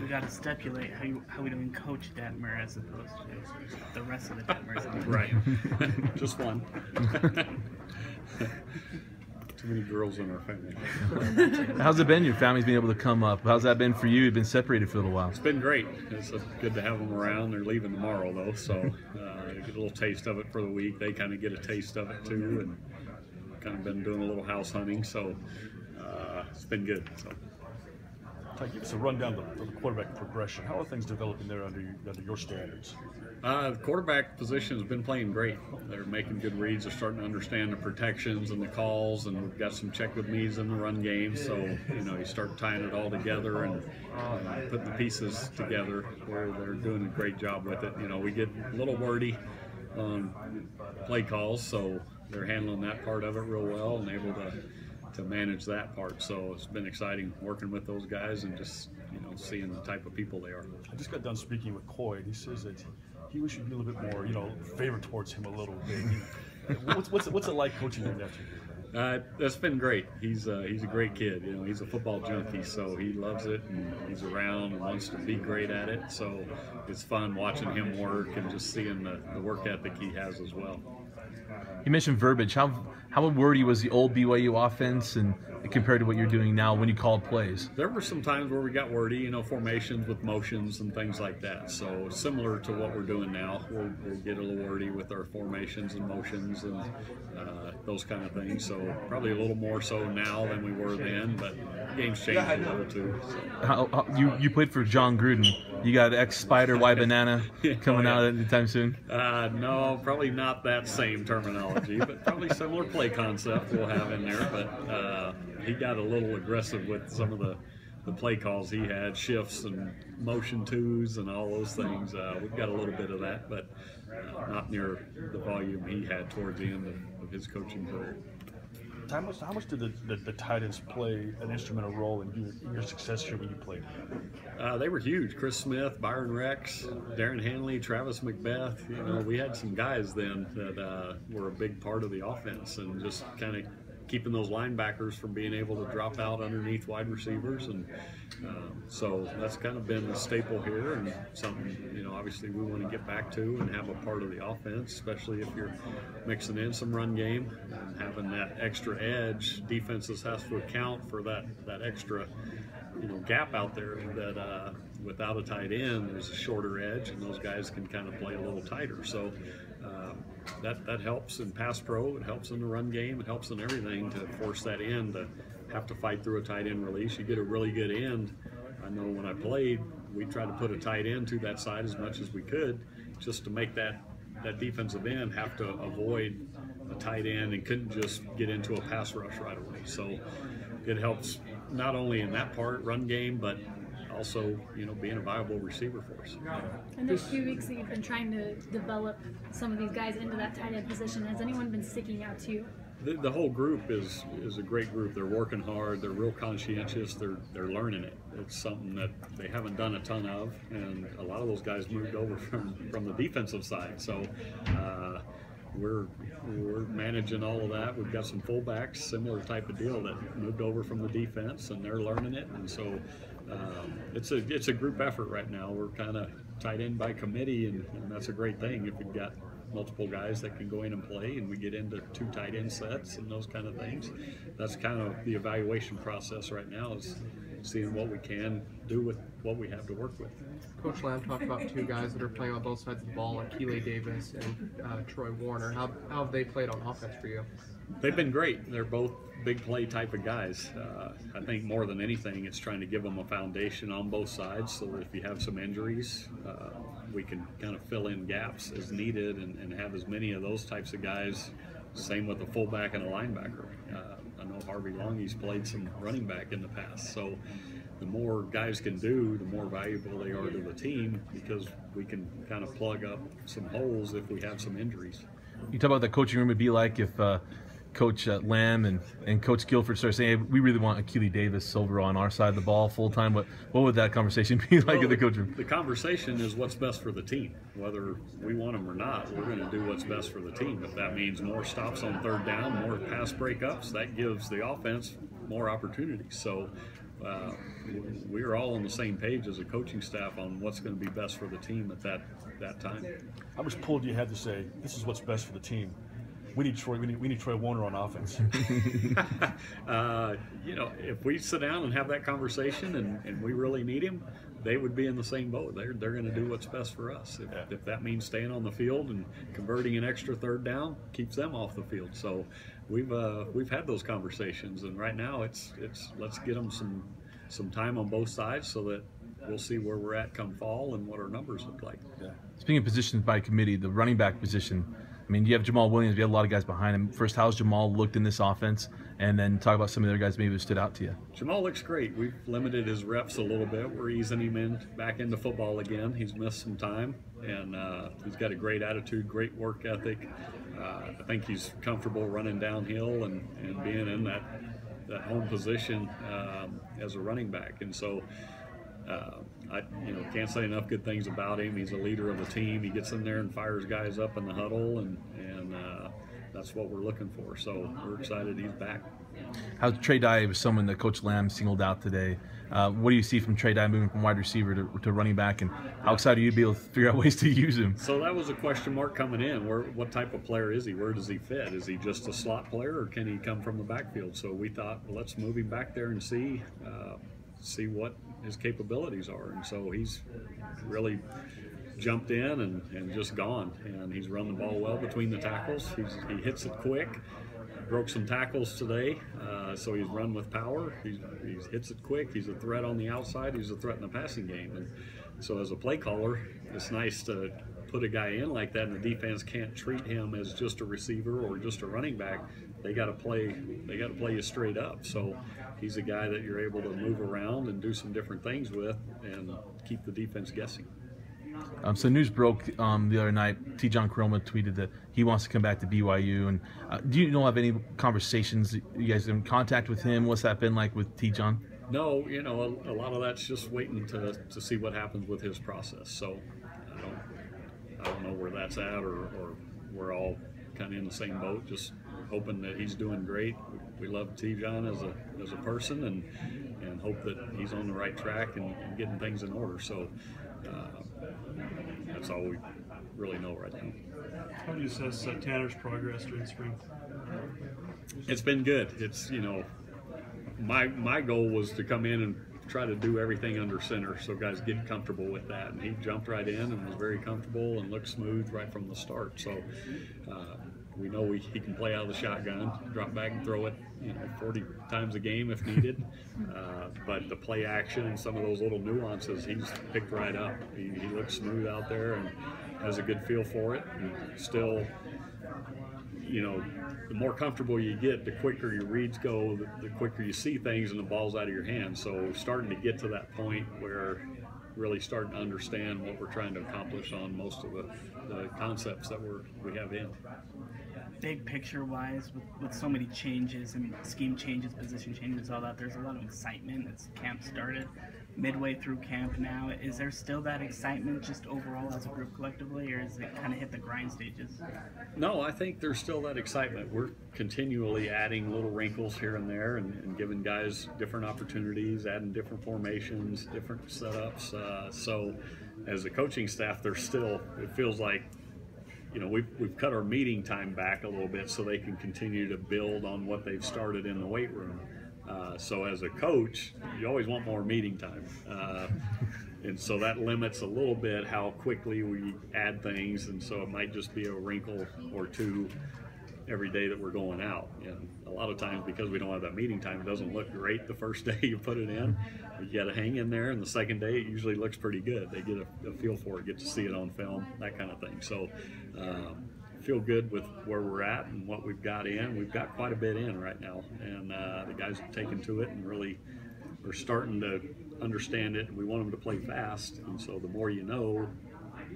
We got to stipulate how we doing Coach Detmer as opposed to the rest of the Detmers. Right. Just one. Too many girls in our family. How's it been? Your family's been able to come up. How's that been for you? You've been separated for a little while. It's been great. It's good to have them around. They're leaving tomorrow, though, so get a little taste of it for the week. They kind of get a taste of it, too, and kind of been doing a little house hunting, so it's been good. So. Give us a rundown of the quarterback progression. How are things developing there under your standards? The quarterback position has been playing great. They're making good reads. They're starting to understand the protections and the calls, and we've got some check with me's in the run game. So, you start tying it all together and putting the pieces together where they're doing a great job with it. We get a little wordy on play calls, so they're handling that part of it real well and able to manage that part. So it's been exciting working with those guys and just seeing the type of people they are. I just got done speaking with Coy, and he says that he wishes you'd be a little bit more favored towards him a little bit. What's it like coaching your nephew? That's been great. He's a great kid. He's a football junkie, so he loves it and he's around and wants to be great at it. So it's fun watching him work and just seeing the work ethic he has as well. You mentioned verbiage. How wordy was the old BYU offense and compared to what you're doing now when you called plays? There were some times where we got wordy, formations with motions and things like that. So similar to what we're doing now, we'll get a little wordy with our formations and motions and those kind of things. So probably a little more so now than we were then, but game's changed a little too. So. You played for John Gruden. You got ex-Spider, Y Banana coming out anytime soon? No, probably not that same terminology, but probably similar play concept we'll have in there. But he got a little aggressive with some of the play calls he had, shifts and motion twos and all those things. We've got a little bit of that, but not near the volume he had towards the end of his coaching career. How much did the tight ends play an instrumental role in your success here when you played? They were huge. Chris Smith, Byron Rex, Darren Hanley, Travis Macbeth. We had some guys then that were a big part of the offense and just kind of keeping those linebackers from being able to drop out underneath wide receivers, and so that's kind of been a staple here and something obviously we want to get back to and have a part of the offense, especially if you're mixing in some run game and having that extra edge. Defenses have to account for that extra gap out there that without a tight end there's a shorter edge and those guys can kind of play a little tighter. So that helps in pass pro, it helps in the run game, it helps in everything to force that end to have to fight through a tight end release. You get a really good end. I know when I played, we tried to put a tight end to that side as much as we could just to make that defensive end have to avoid a tight end and couldn't just get into a pass rush right away. So it helps not only in that part, run game, but also, being a viable receiver for us. In those few weeks that you've been trying to develop some of these guys into that tight end position, has anyone been sticking out to you? The whole group is a great group. They're working hard. They're real conscientious. They're learning it. It's something that they haven't done a ton of, and a lot of those guys moved over from the defensive side. So we're managing all of that. We've got some fullbacks, similar type of deal that moved over from the defense, and they're learning it. And so it's a group effort right now. We're kind of tight end by committee, and that's a great thing if you've got multiple guys that can go in and play, and we get into 2 tight end sets and those kind of things. That's kind of the evaluation process right now, is seeing what we can do with what we have to work with. Coach Lamb talked about 2 guys that are playing on both sides of the ball, like Keeley Davis and Troy Warner. How have they played on offense for you? They've been great. They're both big play type of guys. I think more than anything, it's trying to give them a foundation on both sides so that if you have some injuries, we can kind of fill in gaps as needed and have as many of those types of guys. Same with a fullback and a linebacker. I know Harvey Longy's played some running back in the past. So the more guys can do, the more valuable they are to the team, because we can kind of plug up some holes if we have some injuries. You talk about the coaching room would be like if Coach Lamb and Coach Guilford start saying, hey, we really want Keeley Davis over on our side of the ball full time. What would that conversation be like in the coaching room? The conversation is what's best for the team. Whether we want them or not, we're going to do what's best for the team. If that means more stops on 3rd down, more pass breakups, that gives the offense more opportunities. So we are all on the same page as a coaching staff on what's going to be best for the team at that time. How much pull do you have to say this is what's best for the team? We need Troy. We need Troy Warner on offense. If we sit down and have that conversation and we really need him, they would be in the same boat. They're going to do what's best for us. If that means staying on the field and converting an extra third down, keeps them off the field. So we've had those conversations, and right now it's let's get them some time on both sides so that we'll see where we're at come fall and what our numbers look like. Yeah. Speaking of positions by committee, the running back position. I mean, you have Jamal Williams. You have a lot of guys behind him. First, how's Jamal looked in this offense? And then talk about some of the other guys maybe that stood out to you. Jamal looks great. We've limited his reps a little bit. We're easing him back into football again. He's missed some time, and he's got a great attitude, great work ethic. I think he's comfortable running downhill and being in that home position as a running back. And so I can't say enough good things about him. He's a leader of the team. He gets in there and fires guys up in the huddle, and that's what we're looking for. So we're excited he's back. How Trey Dye was someone that Coach Lamb singled out today. What do you see from Trey Dye moving from wide receiver to running back, and how excited are you to be able to figure out ways to use him? So that was a question mark coming in. What type of player is he? Where does he fit? Is he just a slot player, or can he come from the backfield? So we thought, well, let's move him back there and see what his capabilities are. And so he's really jumped in and just gone. And he's run the ball well between the tackles. He hits it quick. Broke some tackles today, so he's run with power. He hits it quick. He's a threat on the outside. He's a threat in the passing game. And so as a play caller, it's nice to put a guy in like that, and the defense can't treat him as just a receiver or just a running back. They got to play you straight up. So he's a guy that you're able to move around and do some different things with and keep the defense guessing. So news broke the other night. T. John Croma tweeted that he wants to come back to BYU. And do you have any conversations? You guys in contact with him? What's that been like with T. John? No, a lot of that's just waiting to see what happens with his process. So I don't know where that's at, or we're all kind of in the same boat, just hoping that he's doing great. We love T. John as a person, and hope that he's on the right track and getting things in order. So that's all we really know right now. How do you assess Tanner's progress during spring? It's been good. It's my goal was to come in and try to do everything under center, so guys get comfortable with that. And he jumped right in and was very comfortable and looked smooth right from the start. So we know he can play out of the shotgun, drop back and throw it 40 times a game if needed. But the play action and some of those little nuances, he's picked right up. He looks smooth out there and has a good feel for it. And still, the more comfortable you get, the quicker your reads go, the quicker you see things and the ball's out of your hands. So starting to get to that point where really starting to understand what we're trying to accomplish on most of the concepts that we have in. Big picture wise, with so many changes and scheme changes, position changes, all that, there's a lot of excitement as camp started. Midway through camp now, is there still that excitement just overall as a group collectively, or is it kind of hit the grind stages? No, I think there's still that excitement. We're continually adding little wrinkles here and there and giving guys different opportunities, adding different formations, different setups. So as a coaching staff, there's still, it feels like, we've cut our meeting time back a little bit so they can continue to build on what they've started in the weight room. So as a coach, you always want more meeting time. And so that limits a little bit how quickly we add things. And so it might just be a wrinkle or two every day that we're going out. And a lot of times, because we don't have that meeting time, it doesn't look great the first day you put it in. You got to hang in there, and the second day it usually looks pretty good. They get a feel for it, get to see it on film, that kind of thing. So feel good with where we're at and what we've got in. We've got quite a bit in right now, and the guys have taken to it and really are starting to understand it. And we want them to play fast, and so the more you know,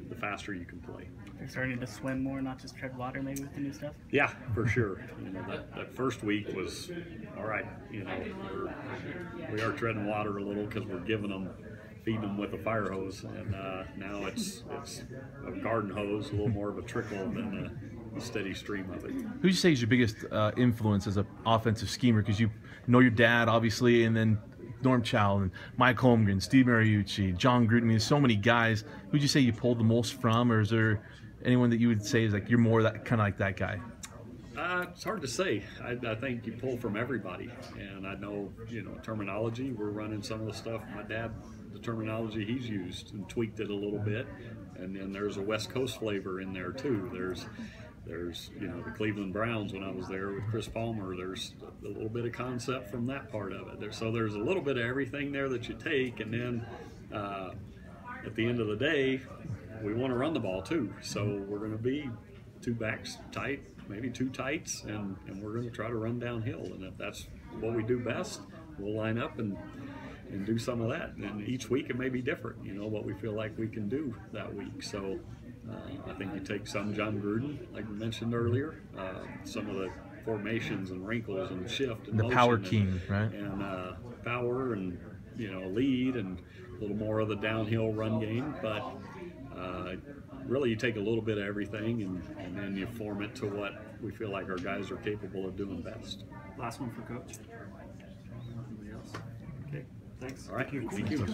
the faster you can play. They're starting to swim more, not just tread water maybe with the new stuff? Yeah, for sure. That first week was, all right, we are treading water a little because we're feeding them with a fire hose, and now it's a garden hose, a little more of a trickle than a steady stream of it. Who do you say is your biggest influence as an offensive schemer? Because you know your dad, obviously, and then Norm Chow and Mike Holmgren, Steve Mariucci, John Gruden. I mean, so many guys. Who'd you say you pulled the most from, or is there anyone that you would say is like you're more that kind of like that guy? It's hard to say. I think you pull from everybody, and I know, terminology. We're running some of the stuff my dad, the terminology he's used, and tweaked it a little bit. And then there's a West Coast flavor in there too. There's the Cleveland Browns when I was there with Chris Palmer. There's a little bit of concept from that part of it. So there's a little bit of everything there that you take, and then at the end of the day, we want to run the ball too. So we're going to be two backs tight, maybe two tights, and we're going to try to run downhill. And if that's what we do best, we'll line up and do some of that. And each week it may be different, what we feel like we can do that week. So I think you take some John Gruden, like we mentioned earlier, some of the formations and wrinkles and shift and the power king, right? And power and lead and a little more of the downhill run game, but really you take a little bit of everything and then you form it to what we feel like our guys are capable of doing best. Last one for Coach. Anybody else? Okay, thanks. All right, thank you.